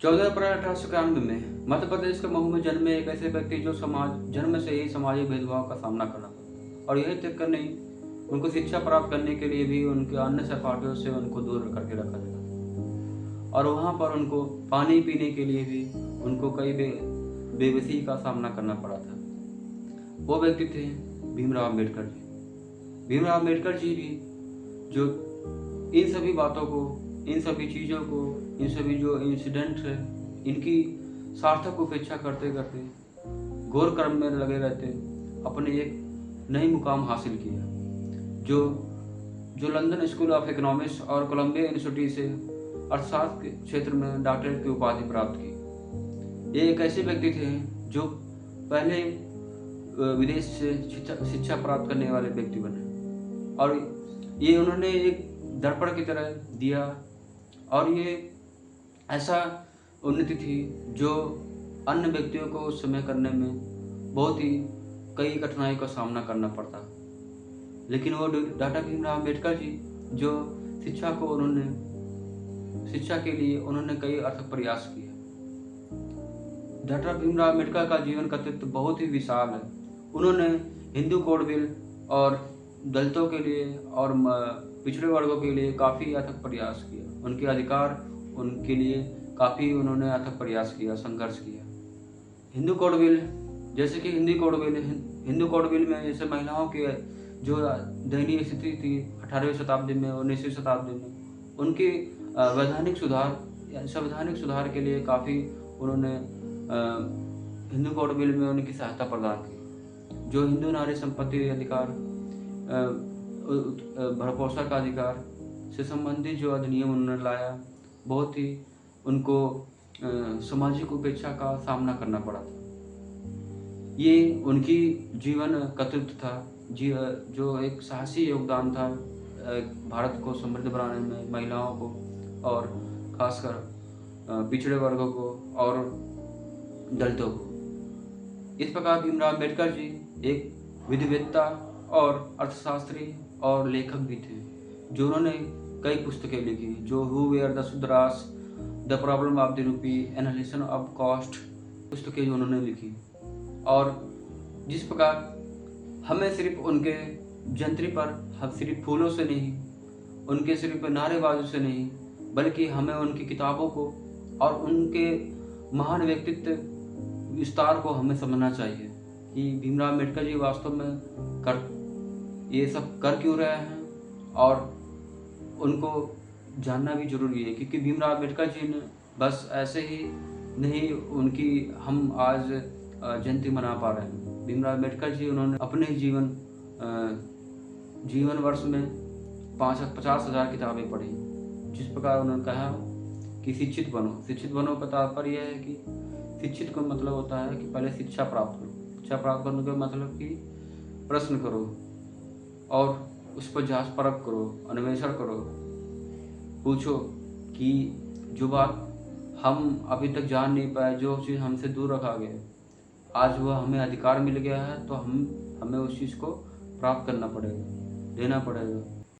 14 अप्रैल 1891 में मध्य प्रदेश के महू में जन्मे एक ऐसे व्यक्ति जो जन्म से ही सामाजिक भेदभाव का सामना करना पड़ा और यही तक कर नहीं, उनको शिक्षा प्राप्त करने के लिए भी उनके अन्य सहपाठियों से उनको दूर करके रखा जाता और वहाँ पर उनको पानी पीने के लिए भी उनको कई बेबसी का सामना करना पड़ा था। वो व्यक्ति थे भीमराव अम्बेडकर जी। भीमराव अम्बेडकर जी भी जो इन सभी बातों को, इन सभी चीज़ों को, इन सभी जो इंसिडेंट है, इनकी सार्थक उपेक्षा करते करते घोर कर्म में लगे रहते अपने एक नई मुकाम हासिल किया, जो लंदन स्कूल ऑफ इकोनॉमिक्स और कोलंबिया यूनिवर्सिटी से अर्थशास्त्र के क्षेत्र में डॉक्टरेट की उपाधि प्राप्त की। ये एक ऐसे व्यक्ति थे जो पहले विदेश से शिक्षा प्राप्त करने वाले व्यक्ति बने और ये उन्होंने एक दर्पण की तरह दिया और ये ऐसा उन्नति थी जो अन्य व्यक्तियों को उस समय करने में बहुत ही कई कठिनाई का सामना करना पड़ता, लेकिन वो डॉक्टर भीमराव अम्बेडकर जी जो शिक्षा के लिए उन्होंने कई अथक प्रयास किए। डॉक्टर भीमराव अम्बेडकर का जीवन कथित बहुत ही विशाल है। उन्होंने हिंदू कोड बिल और दलितों के लिए और पिछड़े वर्गों के लिए काफ़ी अथक प्रयास किया, उनके अधिकार उनके लिए काफ़ी उन्होंने अथक प्रयास किया, संघर्ष किया। हिंदू कोड बिल, जैसे कि हिंदू कोड बिल में जैसे महिलाओं के जो दयनीय स्थिति थी 18वीं शताब्दी में, 19वीं शताब्दी में, उनकी संवैधानिक सुधार के लिए काफ़ी उन्होंने हिंदू कोड बिल में उनकी सहायता प्रदान की। जो हिंदू नारी संपत्ति अधिकार, भरपोषण का अधिकार से संबंधित जो अधिनियम उन्होंने लाया, बहुत ही उनको सामाजिक उपेक्षा का सामना करना पड़ा था। ये उनकी जीवन कथित था जो एक साहसी योगदान था भारत को समृद्ध बनाने में, महिलाओं को और खासकर पिछड़े वर्गों को और दलितों को। इस प्रकार भीमराव अम्बेडकर जी एक विधिवेत्ता और अर्थशास्त्री और लेखक भी थे, जो उन्होंने कई पुस्तकें लिखी, जो who were the Shudras, the problem of the rupee, analysis of caste पुस्तकें जो उन्होंने लिखी। और जिस प्रकार हमें सिर्फ उनके जंत्री पर हम सिर्फ फूलों से नहीं, उनके सिर्फ नारेबाजों से नहीं, बल्कि हमें उनकी किताबों को और उनके महान व्यक्तित्व विस्तार को हमें समझना चाहिए कि भीमराव अम्बेडकर जी वास्तव में ये सब कर क्यों रहे हैं, और उनको जानना भी जरूरी है, क्योंकि भीमराव अम्बेडकर जी ने बस ऐसे ही नहीं उनकी हम आज जयंती मना पा रहे हैं। भीमराव अम्बेडकर जी उन्होंने अपने जीवन वर्ष में 50,000 किताबें पढ़ी। जिस प्रकार उन्होंने कहा कि शिक्षित बनो का तात्पर्य यह है कि शिक्षित का मतलब होता है कि पहले शिक्षा प्राप्त करो। शिक्षा प्राप्त करने का मतलब कि प्रश्न करो और उस पर जांच परख करो, अन्वेषण करो, पूछो कि जो बात हम अभी तक जान नहीं पाए, जो चीज़ हमसे दूर रखा गया, आज वह हमें अधिकार मिल गया है, तो हमें उस चीज़ को प्राप्त करना पड़ेगा, लेना पड़ेगा।